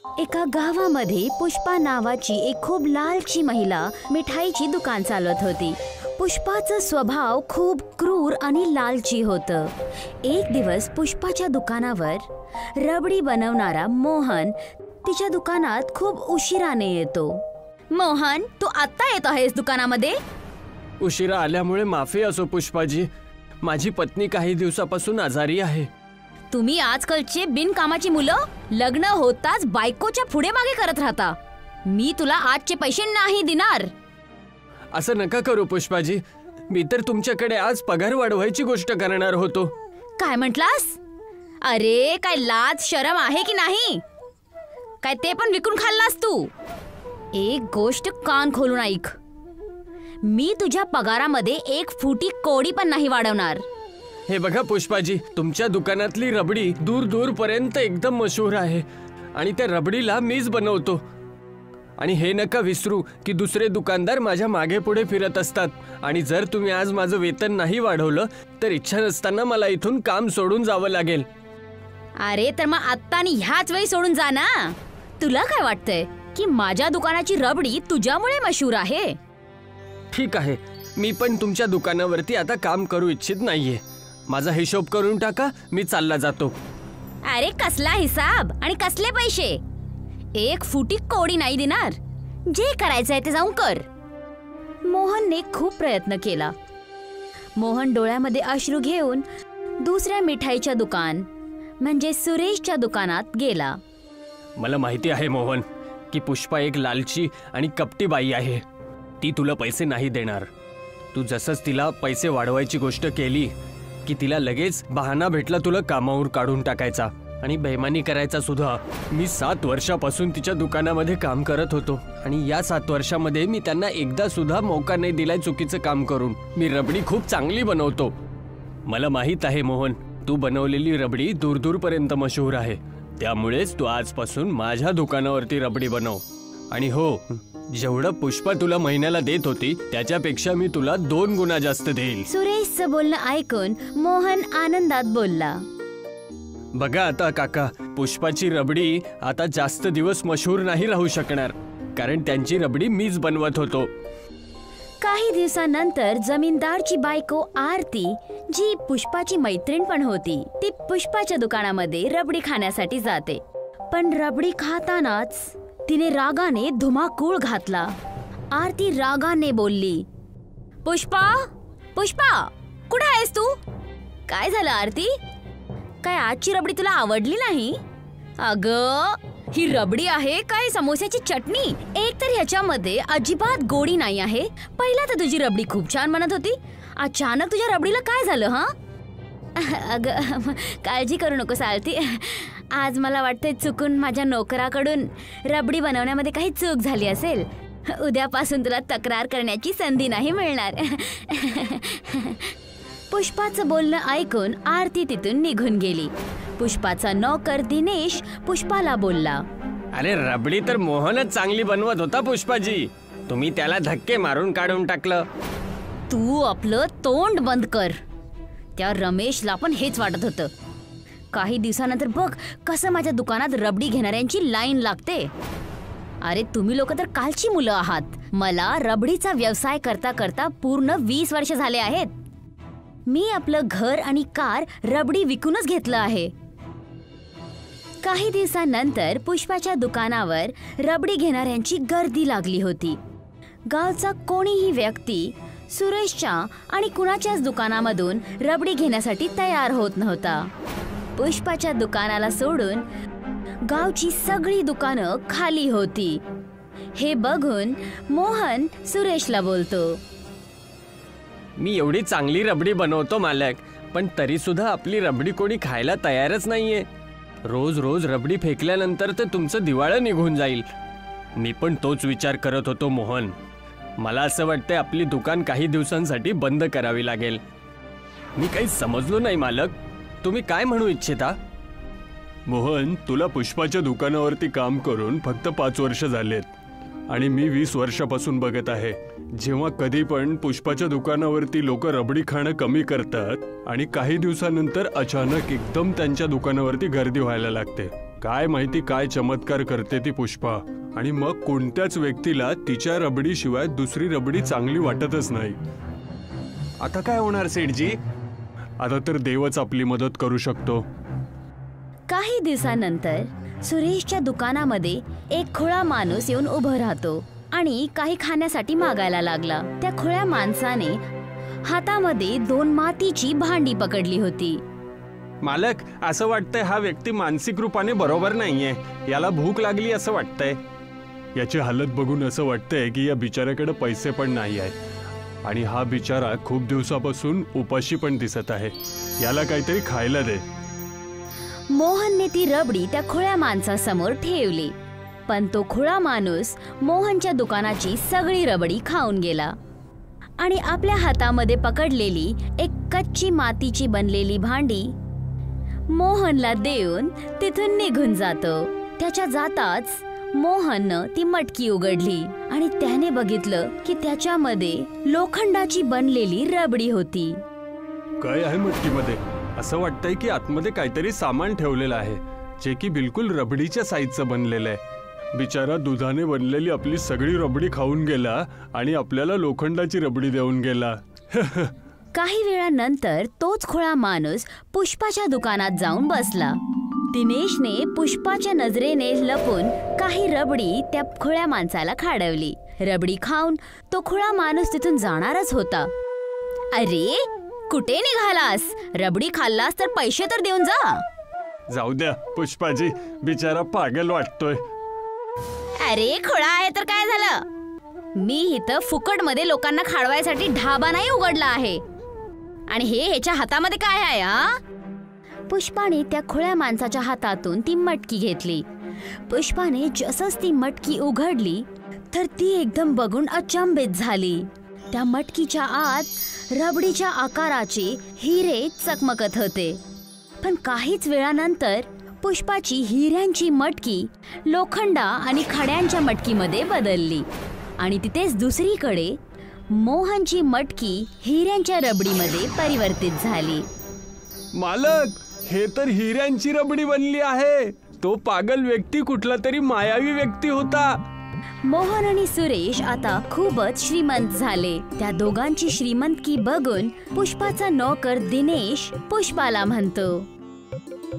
एका गावामध्ये पुष्पा नावाची एक खूप लालची महिला मिठाईची दुकान चालवत होती. पुष्पाचा स्वभाव खूप क्रूर आणि लालची होतं. एक दिवस पुष्पाच्या दुकानावर रबडी बनवणारा मोहन तिच्या दुकानात खूप उशिराने येतो. मोहन, तू आत्ता येत आहेस दुकानामध्ये? उशिरा आल्यामुळे माफी असो पुष्पाजी. माझी पत्नी काही दिवसापासून आजारी आहे. तुम्ही आजकालचे बिनकामाची मुलं लग्न होताच बायकोच्या पुढे मागे करत राहता. मी तुला आजचे पैसे नाही देणार. असं नका करू पुष्पाजी. मी तर तुमच्याकडे आज पगार वाढवायची गोष्ट करणार होतो. काय म्हटलास? अरे, काय लाज शरम आहे की नाही? काय ते पण विकून खाल्लास तू? एक गोष्ट कान खोलून ऐक. मी तुझ्या पगारामध्ये एक फुटी कोडी पण नाही वाढवणार. हे बघा पुष्पाजी, तुमच्या दुकानातली रबडी दूर दूर पर्यंत एकदम मशहूर आहे आणि त्या रबडीला मीच बनवतो. आणि हे नका विसरू की दुसरे दुकानदार माझ्या मागे पुढे फिरत असतात. आणि जर तुम्ही आज माझं वेतन नाही वाढवलं तर इच्छा नसताना मला इथून काम सोडून जावं लागेल. अरे, तर मग आत्ता आणि ह्याच वेळी सोडून जा ना. तुला काय वाटतंय की माझ्या दुकानाची रबडी तुझ्यामुळे मशहूर आहे? ठीक आहे, मी पण तुमच्या दुकानावरती आता काम करू इच्छित नाहीये. माझा हिशोब करून टाका, मी चालला जातो. अरे, कसला हिसाब आणि कसले पैसे? एक फुटी कोडी नाही देणार. जे करायचंय ते जाऊन कर. मोहनने खूप प्रयत्न केला. मोहन डोळ्यामध्ये अश्रू घेऊन दुसऱ्या मिठाईच्या दुकान म्हणजे सुरेशच्या दुकानात गेला. मला माहिती आहे मोहन की पुष्पा एक लालची आणि कपटी बाई आहे. ती तुला पैसे नाही देणार. तू जसंच तिला पैसे वाढवायची गोष्ट केली की तिला लगेच बहाणा भेटला तुला कामावर काढून टाकायचा आणि बेईमानी करायचा सुद्धा. मी 7 वर्षापासून तिच्या दुकानामध्ये काम करत होतो आणि या 7 वर्षामध्ये मी त्यांना एकदा सुद्धा मौका नाही दिलाय चुकीचं काम करून. मी रबडी खूप चांगली बनवतो. मला माहित आहे मोहन, तू बनवलेली रबडी दूर दूर पर्यंत मशहूर आहे. त्यामुळेच तू आजपासून माझ्या दुकानावरती रबडी बनव. आणि हो, जेवढं पुष्पा तुला महिन्याला देत होती त्याच्यापेक्षा मी तुला 2 गुणा जास्त देईल. सुरेशचं बोलणं ऐकून मोहन आनंदात बोलला. बघा आता काका, पुष्पाची रबडी आता जास्त दिवस मशहूर नाही राहू शकणार कारण त्यांची रबडी मीच बनवत होतो. काही दिवसानंतर जमीनदारची बायको आरती, जी पुष्पाची मैत्रीण पण होती, ती पुष्पाच्या दुकानामध्ये रबडी खाण्यासाठी जाते. पण रबडी खातानाच तिने रागाने धुमाकूळ घातला. आरती रागाने बोलली, पुष्पा, पुष्पा, कुठे आहेस तू? काय झालं आरती? काय आजची रबडी तुला आवडली नाही? अगं, ही रबडी आहे काय समोस्याची चटणी? एक तर ह्याच्यामध्ये अजिबात गोडी नाही आहे. पहिला तर तुझी रबडी खूप छान बनत होती. अचानक तुझ्या रबडीला काय झालं? हा, अगं, काळजी करू नकोस आरती. आज मला वाटतंय चुकून माझ्या नोकराकडून रबडी बनवण्यामध्ये काही चूक झाली असेल. उद्यापासून तुला तक्रार करण्याची संधी नाही मिळणार. पुष्पाचं बोलणं ऐकून आरती तिथून निघून गेली. पुष्पाचा नोकर दिनेश पुष्पाला बोलला, अरे, रबडी तर मोहनच चांगली बनवत होता पुष्पाजी. तुम्ही त्याला धक्के मारून काढून टाकलं. तू आपलं तोंड बंद कर. त्या रमेशला पण हेच वाटत होतं. काही दिवसानंतर बघ कसं माझ्या दुकानात रबडी घेणाऱ्यांची लाईन लागते. अरे, तुम्ही लोक तर कालची मुलं आहात. मला रबडीचा व्यवसाय करता करता पूर्ण 20 वर्ष झाले आहेत. मी आपलं घर आणि कार रबडी विकूनच घेतलं आहे. काही दिवसानंतर पुष्पाच्या दुकानावर रबडी घेणाऱ्यांची गर्दी लागली होती. गावचा कोणीही व्यक्ती सुरेशच्या आणि कुणाच्याच दुकानामधून रबडी घेण्यासाठी तयार होत नव्हता. पुष्पाच्या दुकानाला सोडून गावची सगळी दुकानं खाली होती. हे बघून मोहन सुरेशला बोलतो, मी एवढी चांगली रबडी बनवतो मालक, पण तरी सुद्धा आपली रबडी कोणी खायला तयारच नाहीये. रोज रोज रबडी फेकल्यानंतर तर तुमचं दिवाळं निघून जाईल. मी पण तोच विचार करत होतो मोहन. मला असं वाटतंय आपली दुकान काही दिवसांसाठी बंद करावी लागेल. मी काही समजलो नाही मालक, तुम्ही काय म्हणू इच्छिता? मोहन, तुला पुष्पाच्या दुकानावरती काम करून फक्त 5 वर्ष झालेत आणि मी 20 वर्षापासून बघत आहे. जेव्हा कधी पण पुष्पाच्या दुकानावरती लोक रबडी खाणं कमी करतात आणि काही दिवसानंतर अचानक एकदम त्यांच्या दुकानावरती गर्दी व्हायला लागते. काय माहिती काय चमत्कार करते ती पुष्पा, आणि मग कोणत्याच व्यक्तीला तिच्या रबडीशिवाय दुसरी रबडी चांगली वाटतच नाही. आता काय होणार सेठजी? आता तर देवच आपली मदत करू शकतो. काही दिवसानंतर सुरेशच्या दुकानामध्ये एक खुळा माणूस येऊन उभं राहतो आणि काही खाण्यासाठी मागायला लागला. त्या खुळ्या माणसाने हातामध्ये 2 मातीची भांडी पकडली होती. मालक, असं वाटतंय हा व्यक्ती मानसिक रूपाने बरोबर नाहीये. याला भूक लागली असं वाटतंय. याची हालत बघून असं वाटतंय की या बिचाऱ्याकडे पैसे पण नाही आहेत आणि हा बिचारा खूप दिवसापासून उपाशी पण दिसत आहे. याला काहीतरी खायला दे. मोहनने ती रबडी त्या खुळ्या माणसासमोर ठेवली, पण तो खुळा माणूस मोहनच्या दुकानाची सगळी रबडी खाऊन गेला आणि आपल्या हातामध्ये पकडलेली एक कच्ची मातीची बनलेली भांडी मोहनला देऊन तिथून निघून जातो. त्याच्या जाताच मोहननं ती मटकी उघडली आणि त्याने बघितलं की त्याच्यामध्ये लोखंडाची बनलेली रबडी होती. काय आहे मटकीमध्ये? असं वाटतंय की आतमध्ये काहीतरी सामान ठेवलेलं आहे जे की बिलकुल रबडीच्या साईजचं बनलेलं आहे. बिचारा दुधाने बनलेली आपली सगळी रबडी खाऊन गेला आणि आपल्याला लोखंडाची रबडी देऊन गेला. काही वेळानंतर तोच खुळा माणूस पुष्पाच्या दुकानात जाऊन बसला. दिनेशने पुष्पाच्या नजरेने लपून काही रबडी त्या खुळ्या माणसाला खाडवली. रबडी खाऊन तो खुळा माणूस तिथून जाणारच होता. अरे, कुठे निघालास? रबडी खाल्लास तर पैसे तर देऊन जा. जाऊ द्या पुष्पाजी, बिचारा पागल वाटतोय. अरे खुळा आहे तर काय झालं? मी इथं फुकटमध्ये लोकांना खाडवायसाठी ढाबा नाही उघडला आहे. आणि हे ह्याच्या हातामध्ये काय आहे? हा, पुष्पाने त्या खुळ्या माणसाच्या हातातून ती मटकी घेतली. पुष्पाने जसंच ती मटकी उघडली तर ती एकदम बघून अचंबित झाली. त्या मटकीच्या आत रबडीच्या आकाराचे हिरे चकमकत होते. पण काहीच वेळानंतर पुष्पाची हिऱ्यांची मटकी लोखंडा आणि खड्यांच्या मटकीमध्ये बदलली आणि तिथेच दुसरीकडे मोहनची मटकी हिऱ्यांच्या रबडीमध्ये परिवर्तित झाली. मालक, हे तर हिऱ्यांची रबडी बनली आहे. तो पागल व्यक्ती कुठला तरी मायावी व्यक्ती होता. मोहन आणि सुरेश आता खूपच श्रीमंत झाले. त्या दोघांची श्रीमंतकी बघून पुष्पाचा नोकर दिनेश पुष्पाला म्हणतो,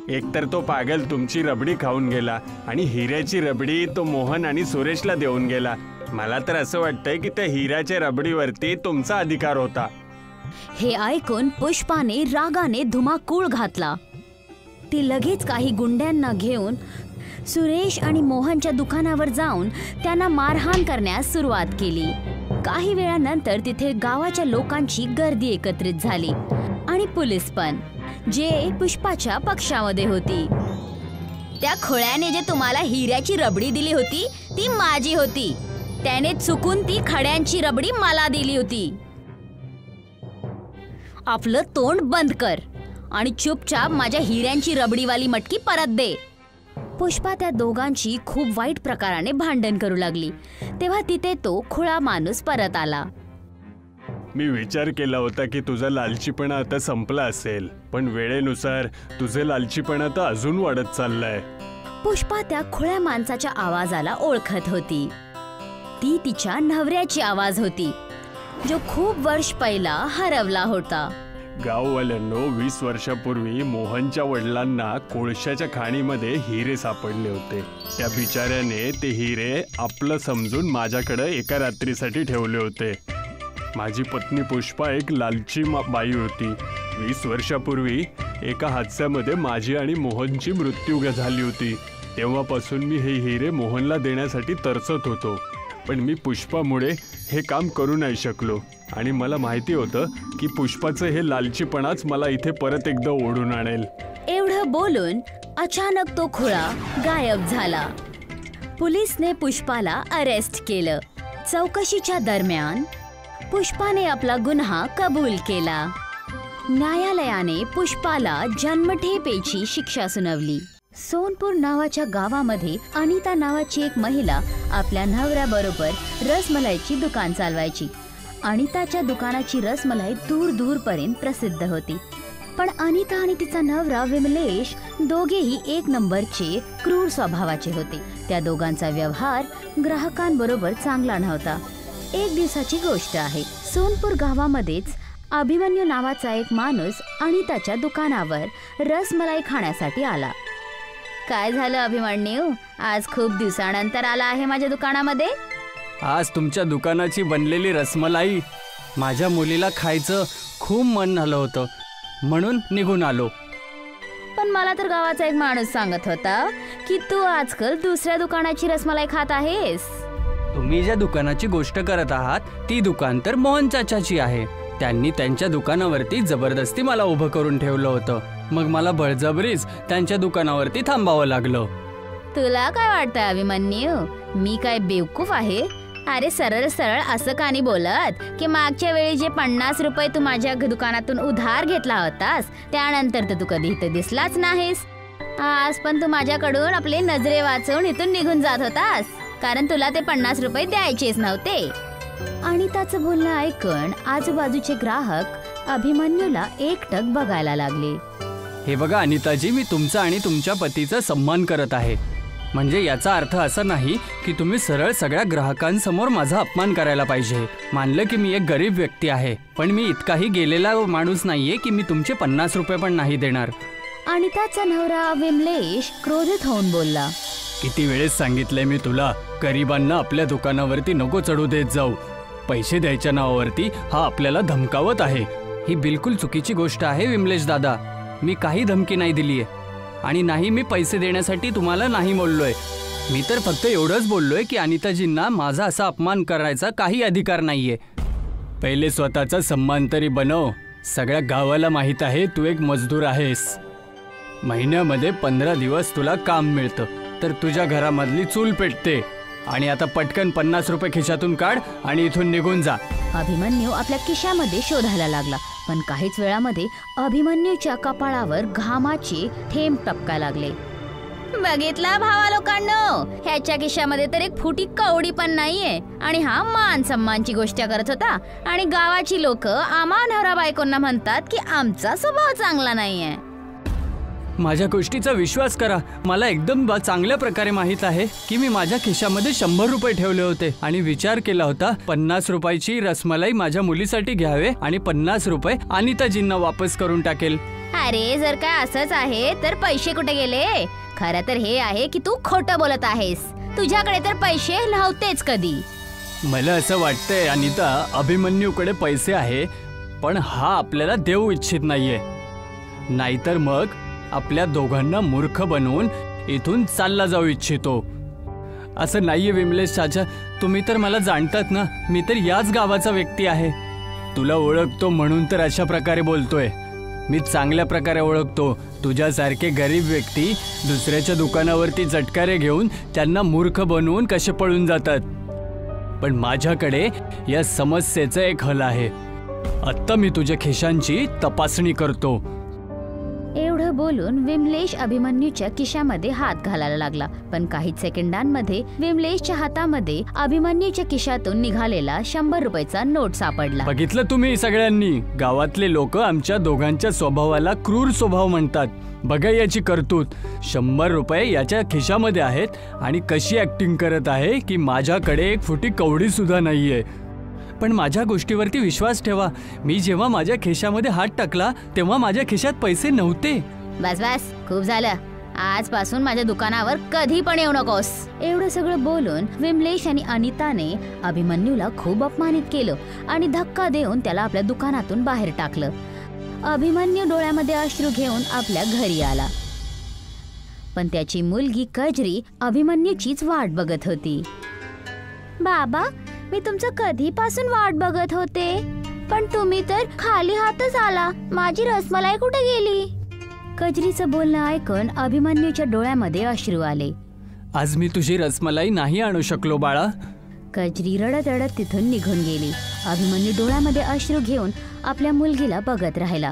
एकतर तो पागल तुमची रबडी खाऊन गेला आणि हिऱ्याची रबडी तो मोहन आणि सुरेशला देऊन गेला. मला तर असं वाटतंय की त्या हिऱ्याच्या रबडीवरती तुमचा अधिकार होता. हे ऐकून पुष्पाने रागाने धुमाकूळ घातला. ती लगेच काही गुंड्यांना घेऊन सुरेश आणि मोहनच्या दुकानावर जाऊन त्यांना मारहाण करण्यास सुरुवात केली. काही वेळानंतर तिथे गावाच्या लोकांची गर्दी एकत्रित झाली आणि पोलीस पण, जे पुष्पाच्या पक्षामध्ये होती. त्या खोळ्याने जे तुम्हाला हिऱ्याची रबडी दिली होती ती माझी होती. त्याने चुकून ती खड्यांची रबडी मला दिली होती. आपलं तोंड बंद कर आणि चुपचाप माझ्या हिऱ्यांची रबडीवाली मटकी परत दे. पुष्पा त्या दोघांची खूप वाईट प्रकाराने भांडण करू लागली. तेव्हा तिथे तो खुळा माणूस परत आला. मी विचार केला होता की तुझा लालचीपणा आता संपला असेल, पण वेळेनुसार तुझे लालचीपणा तर अजून वाढत चाललाय. पुष्पा त्या खुळ्या माणसाच्या आवाजाला ओळखत होती. ती तिच्या नवऱ्याची आवाज होती, जो खूप वर्ष पहिला हरवला होता. गाववाल्यांनो, 20 वर्षापूर्वी मोहनच्या वडिलांना कोळशाच्या खाणीमध्ये हिरे सापडले होते. त्या बिचाऱ्याने ते हिरे आपलं समजून माझ्याकडे एका रात्रीसाठी ठेवले होते. माझी पत्नी पुष्पा एक लालची बाई होती. 20 वर्षापूर्वी एका हादस्यामध्ये माझी आणि मोहनची मृत्यू झाली होती. तेव्हापासून मी हे हिरे मोहनला देण्यासाठी तरसत होतो, पण मी पुष्पामुळे हे काम करू नाही शकलो आणि मला माहिती होतं की पुष्पाचं हे लालचीपणाच मला इथे परत एकदा ओढून आणेल. एवढं बोलून अचानक तो खुळा गायब झाला. पोलिसने पुष्पाला अरेस्ट केलं. चौकशीच्या दरम्यान पुष्पाने आपला गुन्हा कबूल केला. न्यायालयाने पुष्पाला जन्मठेपेची शिक्षा सुनावली. सोनपूर नावाच्या गावामध्ये अनिता नावाची एक महिला आपल्या नवऱ्याबरोबर रसमलाईची दुकान चालवायची. अनिताच्या दुकानाची रसमलाई दूर दूर पर्यंत प्रसिद्ध होती. पण अनिता आणि तिचा नवरा विमलेश दोघेही एक नंबरचे क्रूर स्वभावाचे होते. त्या दोघांचा व्यवहार ग्राहकांबरोबर चांगला नव्हता. एक दिवसाची गोष्ट आहे. सोनपूर गावामध्येच अभिमन्यू नावाचा एक माणूस अनिताच्या दुकानावर रसमलाई खाण्यासाठी आला. काय झालं अभिमन्यू, आज खूप दिवसानंतर आला आहे माझ्या दुकानामध्ये? आज तुमच्या दुकानाची बनलेली रसमलाई माझ्या मुलीला खायचं खूप मन झालं होतं, म्हणून निघून आलो. पण मला तर गावाचा एक माणूस सांगत होता की तू आजकाल दुसऱ्या दुकानाची रसमलाई खात आहेस. तुम्ही ज्या दुकानाची गोष्ट करत आहात ती दुकान तर मोहन चाचाची आहे. त्यांनी त्यांच्या दुकानावरती जबरदस्ती मला उभं करून ठेवलं होतं. मग मला बळजबरीच त्यांच्या दुकानावरती थांबावं लागलं. तुला काय वाटतं अभिमन्यू, मी काय बेवकूफ आहे? अरे सरळ सरळ असं का नाही बोलत की मागच्या वेळी जे 50 रुपये तू माझ्या दुकानातून उधार घेतला होतास त्यानंतर तर तू कधी इथे दिसलाच नाहीस. आज पण तू माझ्याकडून आपले नजरे वाचवून इथून निघून जात होतास, कारण तुला ते 50 रुपये द्यायचेच नव्हते. अनिताचं बोलणं ऐकून आजूबाजूचे ग्राहक अभिमन्यूला एकटक बघायला लागले. हे बघा अनिताजी, मी तुमचा आणि तुमच्या पतीचा सन्मान करत आहे. म्हणजे याचा अर्थ असा नाही की तुम्ही सरळ सगळ्या ग्राहकांसमोर माझा अपमान करायला पाहिजे. मानलं की मी एक गरीब व्यक्ती आहे, पण मी इतकाही गेलेला माणूस नाहीये की मी तुमचे 50 रुपये पण नाही देणार. अनिताचा नवरा विमलेश क्रोधित होऊन बोलला. किती वेळेस सांगितलंय मी तुला, गरिबांना आपल्या दुकानावरती नको चढू देत जाऊ. पैसे द्यायच्या नावावरती हा आपल्याला धमकावत आहे. ही बिलकुल चुकीची गोष्ट आहे विमलेश दादा. मी काही धमकी नाही दिलीये आणि नाही मी पैसे देण्यासाठी तुम्हाला नाही बोललोय. मी तर फक्त एवढंच बोललोय की अनिताजींना माझा असा अपमान करायचा काही अधिकार नाहीये. पहिले स्वतःचा सन्मान तरी बनव. सगळ्या गावाला माहित आहे तू एक मजदूर आहेस. महिन्यामध्ये 15 दिवस तुला काम मिळतं, तर तुझ्या घरामधली चूल पेटते. आणि आता पटकन 50 रुपये खिशातून काढ आणि इथून निघून जा. अभिमन्यू आपल्या खिशामध्ये शोधायला लागला, पण काहीच वेळामध्ये अभिमन्यूच्या कपाळावर घामाचे थेंब टपकायला लागले. बघितला भावा लोकांनो, ह्याच्या खिशामध्ये तर एक फुटी कवडी पण नाहीये आणि हा मान सन्मानची गोष्ट करत होता. आणि गावाची लोक आम्हा नवरा बायकोंना म्हणतात की आमचा स्वभाव चांगला नाहीये. माझ्या गोष्टीचा विश्वास करा. मला एकदम चांगल्या प्रकारे माहित आहे की मी माझ्या खिशामध्ये 100 रुपये ठेवले होते आणि विचार केला होता 50 रुपयाची रसमलाई माझ्या मुलीसाठी घ्यावे आणि 50 रुपये अनिताजींना वापस करून टाकेल. अरे जर काय असंच आहे तर पैसे कुठे गेले? खरं तर हे आहे की तू खोटं बोलत आहेस. तुझ्याकडे तर पैसे नव्हतेच कधी. मला असं वाटतंय अनिता, अभिमन्यूकडे पैसे आहे, पण हा आपल्याला देऊ इच्छित नाहीये. नाहीतर मग आपल्या दोघांना मूर्ख बनवून इथून चालला जाऊ इच्छितो. असं नाहीये विमलेश चाचा, तुम्ही तर मला जाणतात ना. मी तर याच गावाचा व्यक्ती आहे. तुला ओळखतो म्हणून तर अशा प्रकारे बोलतोय. मी चांगल्या प्रकारे ओळखतो. तुझ्यासारखे गरीब व्यक्ती दुसऱ्याच्या दुकानावरती चटकारे घेऊन त्यांना मूर्ख बनवून कसे पळून जातात. पण माझ्याकडे या समस्येचं एक हल आहे. आत्ता मी तुझ्या खिशांची तपासणी करतो. एवढं बोलून विमलेश अभिमन्यूच्या खिशामध्ये हात घालायला लागला. पण काही सेकंदांमध्ये विमलेशच्या हातामध्ये अभिमन्यूच्या खिशातून निघालेला 100 रुपयाचा नोट सापडला. बघितलं तुम्ही सगळ्यांनी, गावातले लोक आमच्या दोघांच्या स्वभावाला क्रूर स्वभाव म्हणतात. बघा याची करतूत. 100 रुपये याच्या खिशामध्ये आहेत आणि कशी ऍक्टिंग करत आहे की माझ्याकडे एक फुटी कवडी सुद्धा नाहीये. पण माझ्या गोष्टीवरती विश्वास ठेवा. मी जेव्हा माझ्या खिशामध्ये हात टाकला तेव्हा माझ्या खिशात पैसे नव्हते. बस बस, खूप झालं. आजपासून माझ्या दुकानावर कधी पण येऊ नकोस. एवढं सगळं बोलून विमलेश आणि अनिताने अभिमन्यूला खूप अपमानित केलं आणि धक्का देऊन त्याला आपल्या दुकानातून बाहेर टाकलं. अभिमन्यू डोळ्यामध्ये अश्रू घेऊन आपल्या घरी आला. पण त्याची मुलगी कजरी अभिमन्यूचीच वाट बघत होती. बाबा, मी तुमचं कधीपासून वाट बघत होते, पण तुम्ही तर खाली हातच आला. माझी रसमलाई कुठे गेली? कजरीचं बोलणं ऐकून अभिमन्यूच्या डोळ्यामध्ये अश्रू आले. आज मी तुझी रसमलाई नाही आणू शकलो बाळा. कजरी रडत रडत तिथून निघून गेली. अभिमन्यू डोळ्यामध्ये अश्रू घेऊन आपल्या मुलगीला बघत राहिला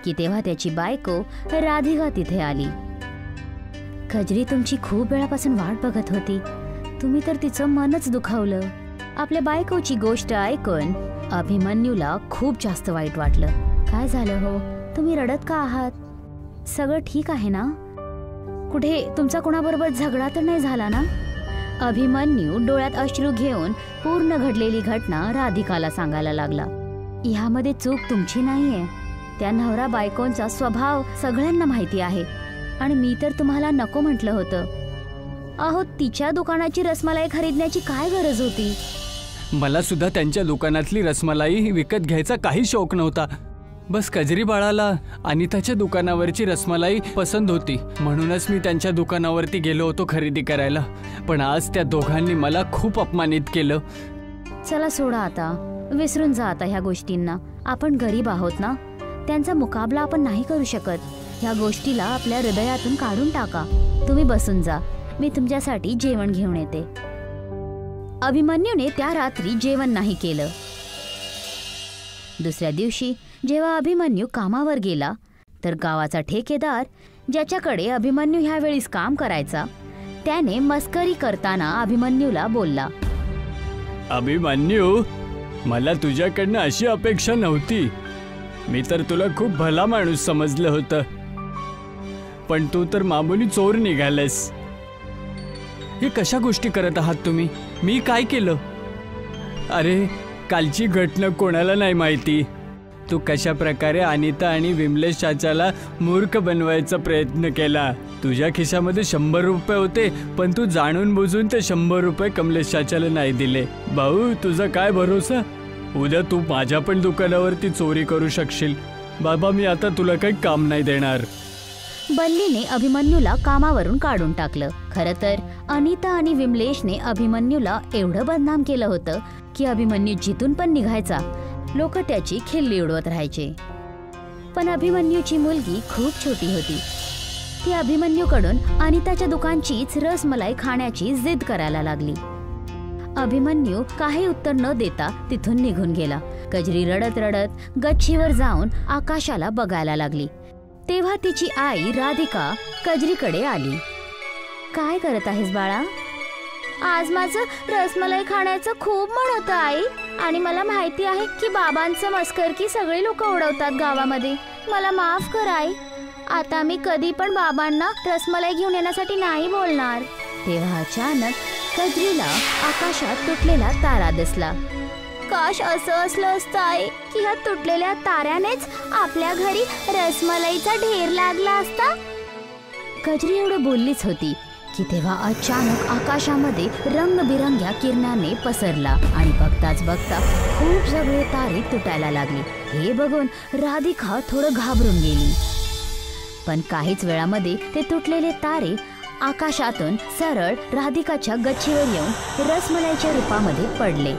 की तेव्हा त्याची बायको राधिका तिथे आली. कजरी तुमची खूप वेळापासून वाट बघत होती. तुम्ही तर तिचं मनच दुखावलं. आपल्या बायकोची गोष्ट ऐकून अभिमन्यूला खूप जास्त वाईट वाटलं. काय झालं हो? तुम्ही रडत का आहात? सगळं ठीक आहे ना? कुठे तुमचा कोणाबरोबर झगडा तर नाही झाला ना? अभिमन्यू डोळ्यात अश्रू घेऊन पूर्ण घडलेली घटना राधिकाला सांगायला लागला. ह्यामध्ये चूक तुमची नाहीये. त्या नवरा बायकोंचा स्वभाव सगळ्यांना माहिती आहे आणि मी तर तुम्हाला नको म्हटलं होतं. अहो, तिच्या दुकानाची रसमलाई खरीदण्याची काय गरज होती? मला सुद्धा त्यांच्या दुकानातली रसमलाई विकत घ्यायचा काही शौक नव्हता. बस कजरी बाळाला अनिताच्या दुकानावरची रसमलाई पसंत होती, म्हणूनच मी त्यांच्या दुकानावरती गेलो होतो खरेदी करायला. पण आज त्या दोघांनी मला खूप अपमानित केलं. चला सोडा आता, विसरून जा आता ह्या गोष्टींना. आपण गरीब आहोत ना, त्यांचा मुकाबला आपण नाही करू शकत. ह्या गोष्टीला आपल्या हृदयातून काढून टाका. तुम्ही बसून जा, मी तुमच्यासाठी जेवण घेऊन येते. अभिमन्यूने त्या रात्री जेवण नाही केलं. दुसऱ्या दिवशी जेव्हा अभिमन्यू कामावर गेला तर गावाचा ठेकेदार, ज्याच्याकडे अभिमन्यू ह्या वेळीस काम करायचा, त्याने मस्करी करताना अभिमन्यूला बोलला, अभिमन्यू, मला तुझ्याकडनं अशी अपेक्षा नव्हती. मी तर तुला खूप भला माणूस समजलं होतं, पण तू तर मामूली चोर निघालास. हे कशा गोष्टी करत आहात तुम्ही? मी काय केलं? अरे, कालची घटना कोणाला नाही माहिती. तू कशा प्रकारे अनिता आणि विमलेश चाचाला मूर्ख बनवायचा प्रयत्न केला. तुझ्या खिशामध्ये 100 रुपये होते, पण तू जाणून बुजून ते 100 रुपये कमलेश चाचाला नाही दिले. भाऊ, तुझा काय भरोसा? उद्या तू माझ्या पण दुकानावरती चोरी करू शकशील. बाबा, मी आता तुला काही काम नाही देणार. बल्लीने अभिमन्यूला कामावरून काढून टाकलं. खरं तर अनिता आणि विमलेशने अभिमन्यूला एवढं बदनाम केलं होतं की अभिमन्यू जिथून पण निघायचा लोक त्याची खिल्ली उडवत राहायचे. पण अभिमन्यूची मुलगी खूप छोटी होती. ती अभिमन्यूकडून अनिताच्या दुकानचीच रसमलाई खाण्याची जिद करायला लागली. अभिमन्यू काही उत्तर न देता तिथून निघून गेला. कजरी रडत रडत गच्चीवर जाऊन आकाशाला बघायला लागली. तेव्हा तिची आई राधिका कजरीकडे आली. काय करत आहेस बाळा? आज माझं रसमलाई खाण्याचं खूप मन होतं आई, आणि मला माहिती आहे की बाबांचं मस्करकी सगळे लोक उडवतात गावामध्ये. मला माफ कर आई. आता मी कधी पण बाबांना रसमलाई घेऊन येण्यासाठी नाही बोलणार. तेव्हा अचानक कजरीला आकाशात तुटलेला तारा दिसला. काश असं असलं असतं आई की ह्या तुटलेल्या ताऱ्यानेच आपल्या घरी रसमलाईचा ढेर लागला असता. कजरी एवढं बोललीच होती की तेव्हा अचानक आकाशामध्ये रंगबिरंग्या किरणाने पसरला आणि बघताच बघता खूप सगळे तारे तुटायला लागले. हे बघून राधिका थोडं घाबरून गेली. पण काहीच वेळामध्ये ते तुटलेले तारे आकाशातून सरळ राधिकाच्या गच्चीवर येऊन रसमलाईच्या रूपामध्ये पडले.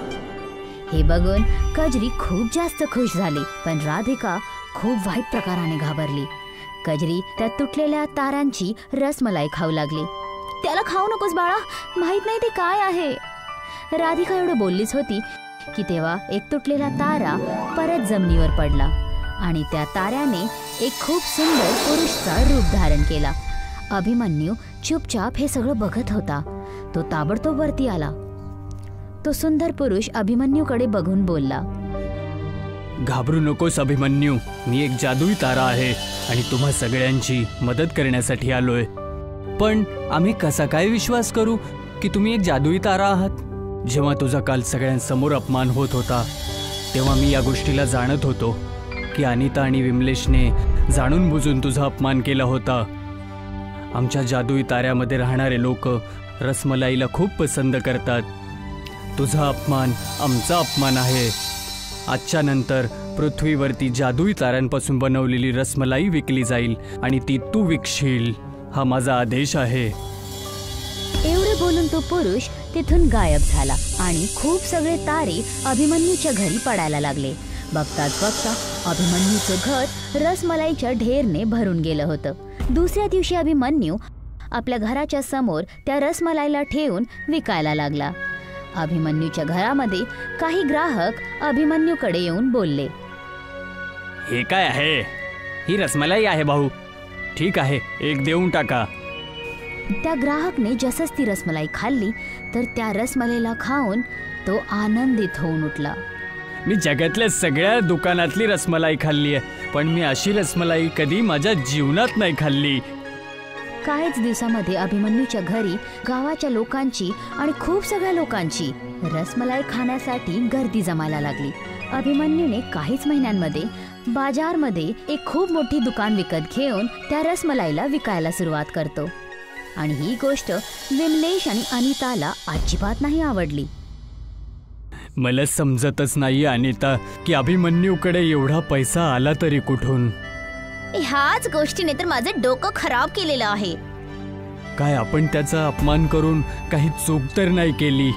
हे बघून कजरी खूप जास्त खुश झाली, पण राधिका खूप वाईट प्रकाराने घाबरली. कजरी त्या तुटलेल्या तारांची रसमलाई खाऊ लागली. त्याला खाऊ नकोस बाळा, माहित नाही ते काय आहे. राधिका एवढं बोललीच होती की तेव्हा एक तुटलेला तारा परत जमिनीवर पडला आणि त्या ताऱ्याने एक खूप सुंदर पुरुषचा रूप धारण केला. अभिमन्यू चुपचाप हे सगळं बघत होता. तो ताबडतोब वरती आला. तो सुंदर पुरुष अभिमन्यूकडे बघून बोलला, घाबरू नकोस अभिमन्यू, मी एक जादुई तारा आहे आणि तुम्हा सगळ्यांची मदत करण्यासाठी आलोय. पण आम्ही कसा काय विश्वास करू की तुम्ही एक जादुई तारा आहात? जेव्हा तुझा काल सगळ्यांसमोर अपमान होत होता तेव्हा मी या गोष्टीला जाणत होतो की अनिता आणि विमलेशने जाणून बुजून तुझा अपमान केला होता. आमच्या जादुई ताऱ्यामध्ये राहणारे लोक रसमलाईला खूप पसंत करतात. तुझा अपमान आमचा अपमान आहे. आजच्या नंतर पृथ्वीवरती जादुई ताऱ्यांपासून बनवलेली रसमलाई विकली जाईल आणि ती तू विकशील, हा माझा आदेश आहे. एवढे बोलून तो पुरुष तिथून गायब झाला आणि खूप सगळे तारे अभिमन्यूच्या घरी पडायला लागले. बघताच बघता अभिमन्यूचं घर रसमलाईच्या ढेरने भरून गेलं होतं. दुसऱ्या दिवशी अभिमन्यू आपल्या घराच्या समोर त्या रसमलाईला ठेवून विकायला लागला. अभिमन्यूच्या घरामध्ये काही ग्राहक अभिमन्यूकडे येऊन बोलले, हे काय आहे? ही रसमलाई आहे भाऊ. ठीक आहे, एक देऊन टाका. त्या ग्राहकने जसंच ती रसमलाई खाल्ली तर त्या रसमलाईला खाऊन तो आनंदित होऊन उठला. मी जगातल्या सगळ्या दुकानातली रसमलाई खाल्ली आहे, पण मी अशी रसमलाई कधी माझ्या जीवनात नाही खाल्ली. काहीच दिवसामध्ये अभिमन्यूच्या घरी गावाच्या लोकांची आणि खूप सगळ्या लोकांची रसमलाई खाण्यासाठी गर्दी जमायला लागली. अभिमन्यूने काहीच महिन्यांमध्ये बाजारमध्ये एक खूप मोठी दुकान विकत घेऊन त्या रसमलाईला विकायला सुरुवात करतो. आणि ही गोष्ट विमलेश आणि अनिताला अजिबात नाही आवडली. मला समजतच नाही अनिता की अभिमन्यूकडे एवढा पैसा आला तरी कुठून. ह्याच गोष्टीने तर माझं डोकं खराब केलेलं आहे. काय आपण त्याचा अपमान करून काही चूक तर नाही केली.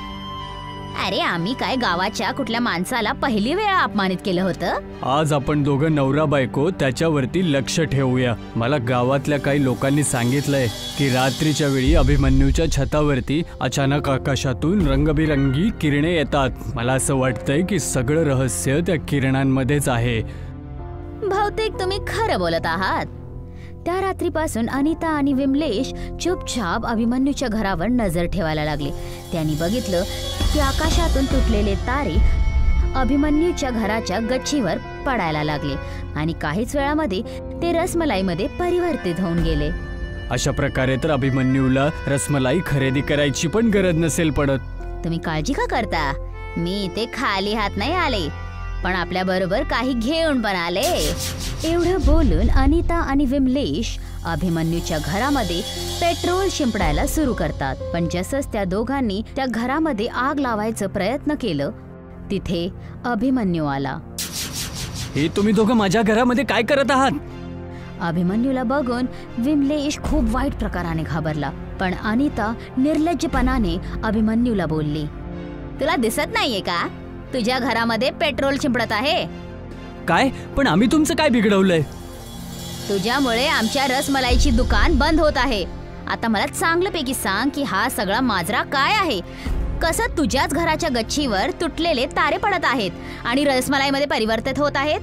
अरे आम्ही काय गावाच्या कुठल्या माणसाला पहिली वेळा अपमानित केलं होतं. आज आपण दोघं नवरा बायको त्याच्यावरती लक्ष ठेवूया. मला गावातल्या काही लोकांनी सांगितलंय की रात्रीच्या वेळी अभिमन्यूच्या छतावरती अचानक आकाशातून रंगबिरंगी किरणे येतात. मला असं वाटतंय की सगळं रहस्य त्या किरणांमध्येच आहे. बहुतेक तुम्ही खरं बोलत आहात. त्या रात्रीपासून अनिता आणि विमलेश चुपचाप अभिमन्यूच्या घरावर नजर ठेवायला लागले. त्यांनी बघितलं की आकाशातून तुटलेले तारे अभिमन्यूच्या घराच्या गच्चीवर पडायला लागले आणि काहीच वेळामध्ये ते रसमलाईमध्ये परिवर्तित होऊन गेले. अशा प्रकारे तर अभिमन्यूला रसमलाई खरेदी करायची पण गरज नसेल पडत. तुम्ही काळजी का करता? मी इथे खाली हात नाही आले, पण आपल्या बरोबर काही घेऊन पण आले. एवढं बोलून अनिता आणि विमलेश अभिमन्यूच्या घरामध्ये पेट्रोल शिंपडायला सुरू करतात. पण जसंच त्या दोघांनी त्या घरामध्ये आग लावायचा प्रयत्न केलं तिथे अभिमन्यू आला. हे तुम्ही दोघं माझ्या घरामध्ये काय करत आहात? अभिमन्यूला बघून विमलेश खूप वाईट प्रकाराने घाबरला. पण अनिता निर्लज्जपणाने अभिमन्यूला बोलली, तुला दिसत नाहीये का तुझ्या घरामध्ये पेट्रोल शिंपडत आहे? काय? पण आम्ही तुमचं काय बिघडवलंय? तुझ्यामुळे आमच्या रसमलाईची दुकान बंद होत आहे. आता मला चांगल्यापैकी सांग की हा सगळा माजरा काय आहे? कसं तुझ्याच घराच्या गच्चीवर तुटलेले तारे पडत आहेत आणि रसमलाईमध्ये परिवर्तित होत आहेत?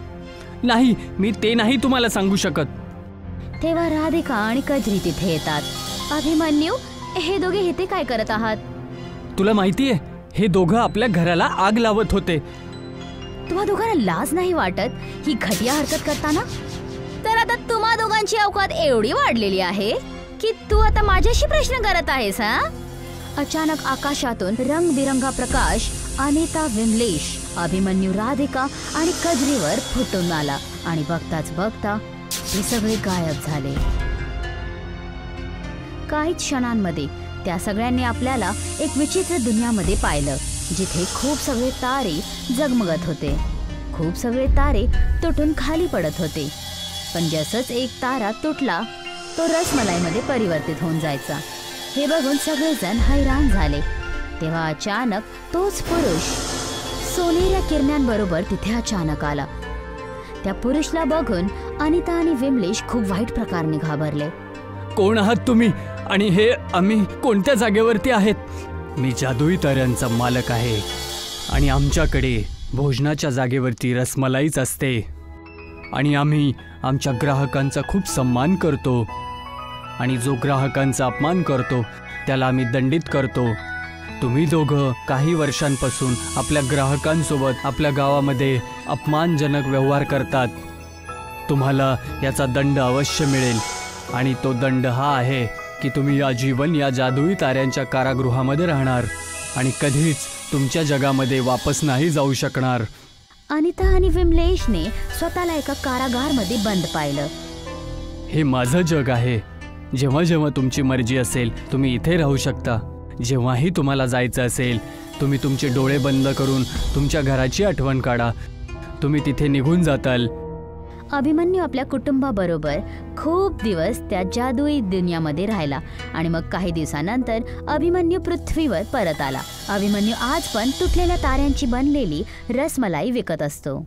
नाही, मी ते नाही तुम्हाला सांगू शकत. तेव्हा राधिका आणि कजरी तिथे येतात. अभिमन्यू, हे दोघे इथे काय करत आहात? तुला माहितीये, हे दोघं आपल्या घराला आग लावत होते. तुम्हा दोघांना लाज नाही वाटत ही घटिया हरकत करताना? तर आता तुम्हा दोघांची अवकात एवढी वाढलेली आहे की तू आता माझ्याशी प्रश्न करत आहेस हा? अचानक आकाशातून रंगबिरंगा प्रकाश अनिता, विमलेश, अभिमन्यू, राधिका आणि कजरीवर फुटून आला आणि बघताच बघता ते सगळे गायब झाले. काहीच क्षणांमध्ये त्या सगळ्यांनी आपल्याला एक विचित्र दुनियामध्ये पाहिलं, जिथे खूप सगळे तारे जगमगत होते. खूप सगळे तारे तुटून खाली पडत होते. पण जसंच एक तारा तुटला तो रसमलाईमध्ये परिवर्तित होऊन जायचा. हे बघून सगळेजण हैराण झाले. तेव्हा अचानक तोच पुरुष सोनेऱ्या किरणांबरोबर तिथे अचानक आला. त्या पुरुषला बघून अनिता आणि विमलेश खूप वाईट प्रकारे घाबरले. कोण आहात तुम्ही आणि हे आम्ही कोणत्या जागेवरती आहेत? मी जादुई ताऱ्यांचा मालक आहे आणि आमच्याकडे भोजनाच्या जागेवरती रसमलाईच असते आणि आम्ही आमच्या ग्राहकांचा खूप सन्मान करतो आणि जो ग्राहकांचा अपमान करतो त्याला आम्ही दंडित करतो. तुम्ही दोघं काही वर्षांपासून आपल्या ग्राहकांसोबत आपल्या गावामध्ये अपमानजनक व्यवहार करतात. तुम्हाला याचा दंड अवश्य मिळेल आणि तो दंड हा आहे की तुम्ही आजीवन या जादुई ताऱ्यांच्या कारागृहामध्ये राहणार आणि कधीच तुमच्या जगामध्ये वापस नाही जाऊ शकणार. अनिता आणि विमलेशने स्वतःला एका कारागारमध्ये बंद पाहिलं. हे माझं जग आहे. जेव्हा जेव्हा तुमची मर्जी असेल तुम्ही इथे राहू शकता. जेव्हाही तुम्हाला जायचं असेल तुम्ही तुमचे डोळे बंद करून तुमच्या घराची आठवण काढा. तुम्ही तिथे निघून जाताल. अभिमन्यू आपल्या कुटुंबाबरोबर खूप दिवस त्या जादुई दुनियामध्ये राहिला आणि मग काही दिवसानंतर अभिमन्यू पृथ्वीवर परत आला. अभिमन्यू आज पण तुटलेल्या ताऱ्यांची बनलेली रसमलाई विकत असतो.